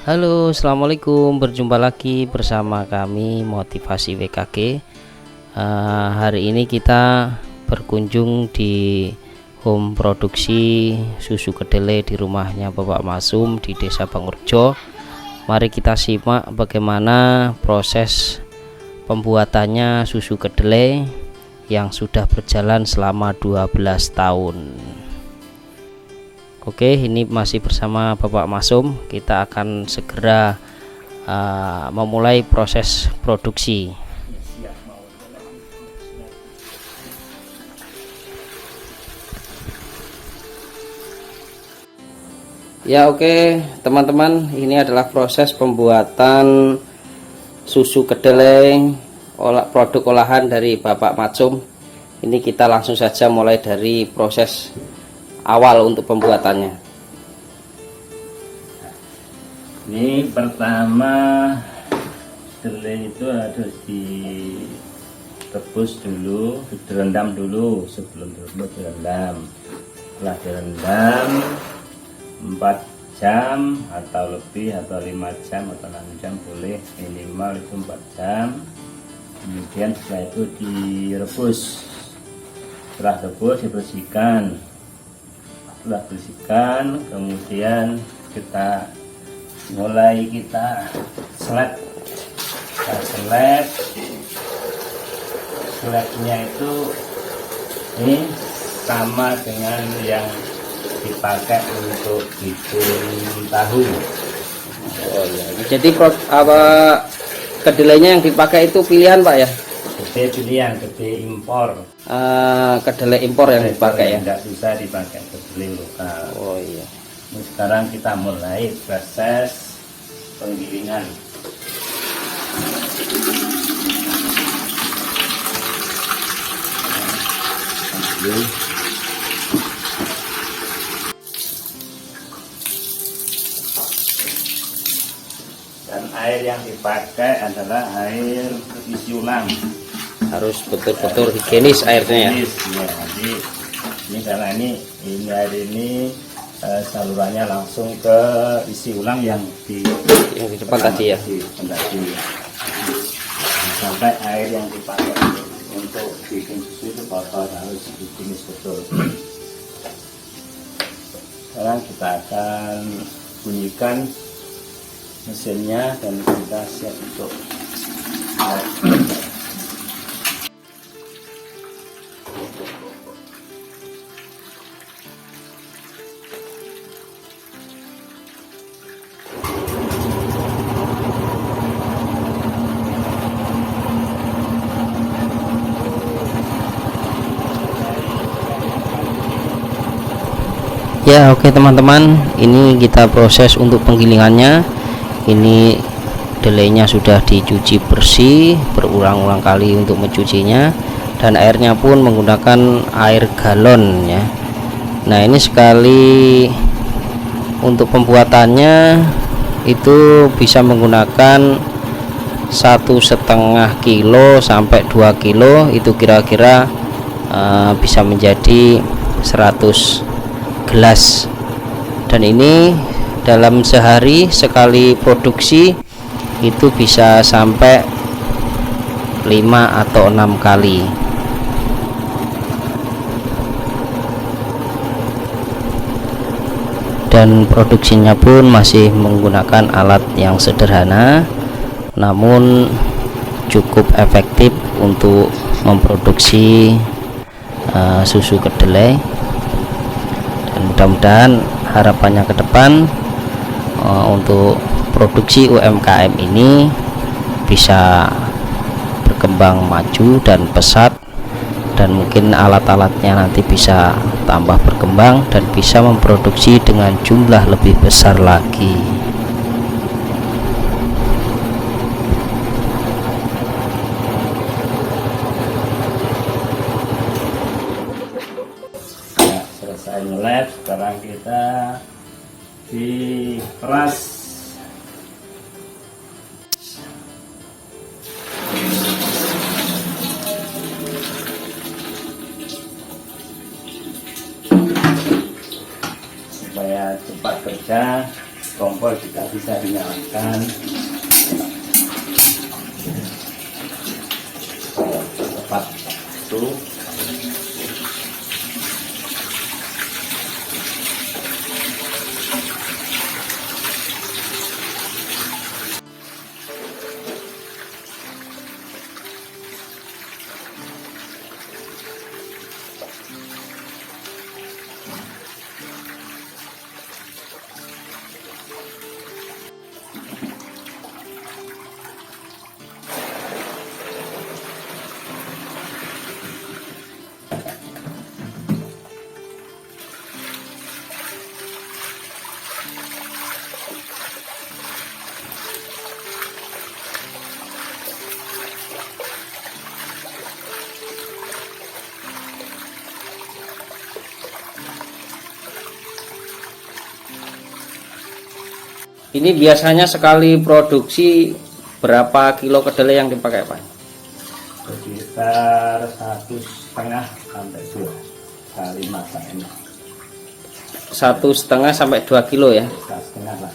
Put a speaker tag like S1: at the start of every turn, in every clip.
S1: Halo, assalamualaikum. Berjumpa lagi bersama kami Motivasi WKG. Hari ini kita berkunjung di home produksi susu kedelai di rumahnya Bapak Masum di Desa Bangurjo. Mari kita simak bagaimana proses pembuatannya susu kedelai yang sudah berjalan selama 12 tahun. Oke, ini masih bersama Bapak Masum. Kita akan segera memulai proses produksi. Ya, oke teman-teman, ini adalah proses pembuatan susu kedelai produk olahan dari Bapak Masum. Ini kita langsung saja mulai dari proses awal untuk pembuatannya.
S2: Ini pertama kedelai itu harus direbus dulu, direndam dulu sebelum direndam. Setelah direndam 4 jam atau lebih atau 5 jam atau 6 jam boleh, minimal itu 4 jam. Kemudian setelah itu direbus. Setelah rebus dibersihkan. Setelah bersihkan, kemudian kita mulai selepnya itu ini sama dengan yang dipakai untuk bikin tahu.
S1: Oh ya, jadi kedelainya yang dipakai itu pilihan Pak ya?
S2: Kedelai pilihan, kedelai impor.
S1: Kedelai impor yang dipakai ya?
S2: Tidak bisa dipakai kedelai lokal.
S1: Oh iya.
S2: Nah, sekarang kita mulai proses penggilingan. Dan air yang dipakai adalah air isi ulang.
S1: Harus betul-betul higienis airnya ya?
S2: Jadi ini karena ini air ini salurannya langsung ke isi ulang yang di
S1: depan tadi ya?
S2: Sampai air yang dipakai untuk bikin susu itu kotor, harus higienis betul. Sekarang kita akan bunyikan mesinnya dan kita siap untuk
S1: Ya, oke teman-teman, ini kita proses untuk penggilingannya. Ini kedelainya sudah dicuci bersih berulang-ulang kali untuk mencucinya, dan airnya pun menggunakan air galon ya. Nah, ini sekali untuk pembuatannya itu bisa menggunakan 1,5 kilo sampai 2 kilo, itu kira-kira bisa menjadi 100 gelas. Dan ini dalam sehari sekali produksi itu bisa sampai 5 atau 6 kali. Dan produksinya pun masih menggunakan alat yang sederhana, namun cukup efektif untuk memproduksi susu kedelai. Mudah-mudahan harapannya ke depan untuk produksi UMKM ini bisa berkembang maju dan pesat, dan mungkin alat-alatnya nanti bisa tambah berkembang dan bisa memproduksi dengan jumlah lebih besar lagi.
S2: Selesai ngelap, sekarang kita diperas. Supaya cepat kerja, kompor juga bisa dinyalakan. Tepat itu.
S1: Ini biasanya sekali produksi berapa kilo kedelai yang dipakai, Pak?
S2: Sekitar 1,5 sampai 2 kali masak ini.
S1: 1,5 sampai 2 kilo ya.
S2: 1,5 lah.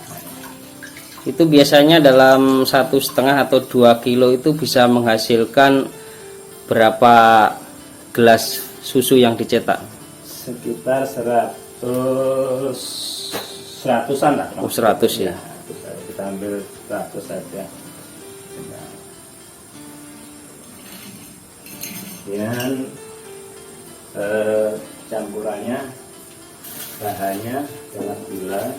S1: Itu biasanya dalam 1,5 atau 2 kilo itu bisa menghasilkan berapa gelas susu yang dicetak?
S2: Sekitar 100-an lah.
S1: Oh, 100 ya.
S2: Kita ambil 100 saja. Dan campurannya, bahannya dalam gula,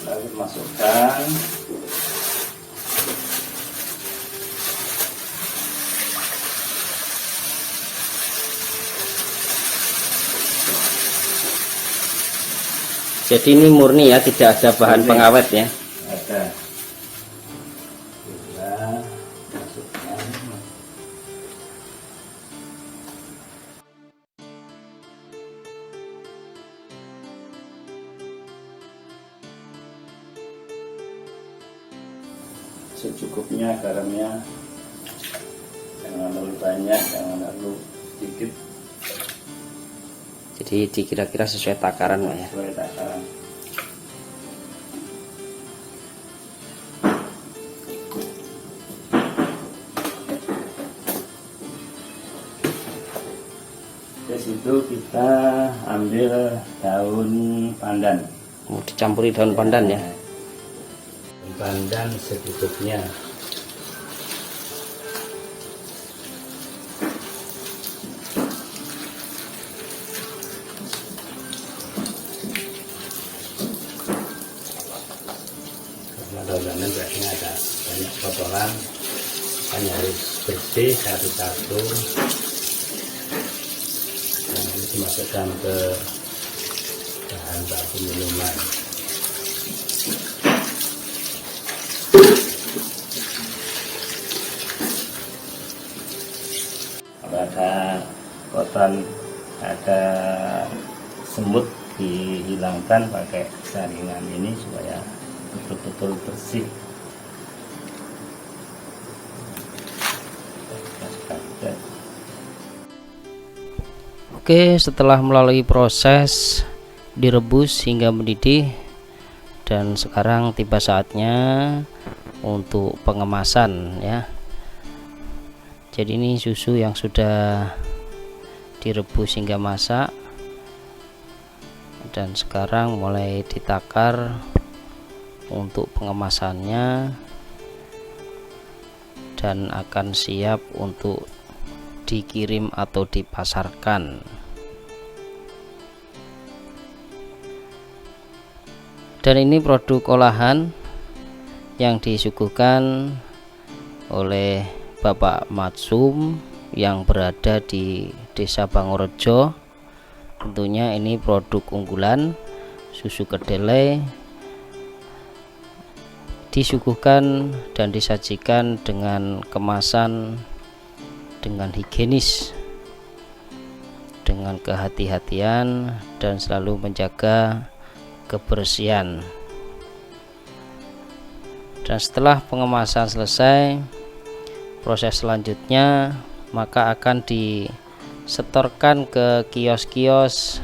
S2: lalu masukkan
S1: jadi ini murni ya, tidak ada bahan pengawet ya.
S2: Ada gula, masukkan. Secukupnya garamnya, jangan terlalu banyak, jangan terlalu sedikit.
S1: Jadi dikira-kira sesuai takaran, Pak ya.
S2: Sesuai takaran. Di situ kita ambil daun pandan.
S1: Mau dicampuri daun pandan ya.
S2: Daun pandan secukupnya. Daun pandan biasanya ada banyak kotoran, hanya harus bersih satu-satu. Dan ini dimasukkan ke bahan baku minuman. Kalau ada kotoran, ada semut, dihilangkan pakai saringan ini supaya betul-betul bersih.
S1: Oke, setelah melalui proses direbus hingga mendidih, dan sekarang tiba saatnya untuk pengemasan ya. Jadi ini susu yang sudah direbus hingga masak, dan sekarang mulai ditakar untuk pengemasannya dan akan siap untuk dikirim atau dipasarkan. Dan ini produk olahan yang disuguhkan oleh Bapak Matsum yang berada di Desa Bangorejo. Tentunya ini produk unggulan susu kedelai, disuguhkan dan disajikan dengan kemasan dengan higienis, dengan kehati-hatian, dan selalu menjaga kebersihan. Dan setelah pengemasan selesai, proses selanjutnya maka akan disetorkan ke kios-kios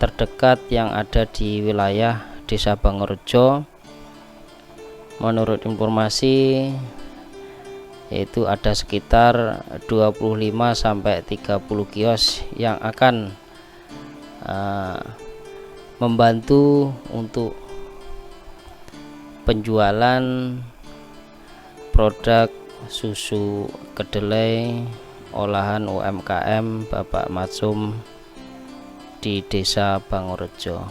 S1: terdekat yang ada di wilayah Desa Bangorejo. Menurut informasi yaitu ada sekitar 25 sampai 30 kios yang akan membantu untuk penjualan produk susu kedelai olahan UMKM Bapak Matsum di Desa Bangorejo.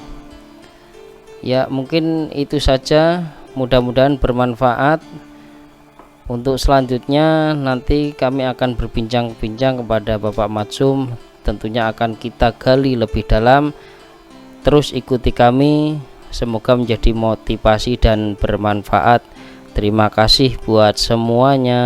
S1: Ya, mungkin itu saja, mudah-mudahan bermanfaat. Untuk selanjutnya nanti kami akan berbincang-bincang kepada Bapak Matsum, tentunya akan kita gali lebih dalam. Terus ikuti kami, semoga menjadi motivasi dan bermanfaat. Terima kasih buat semuanya.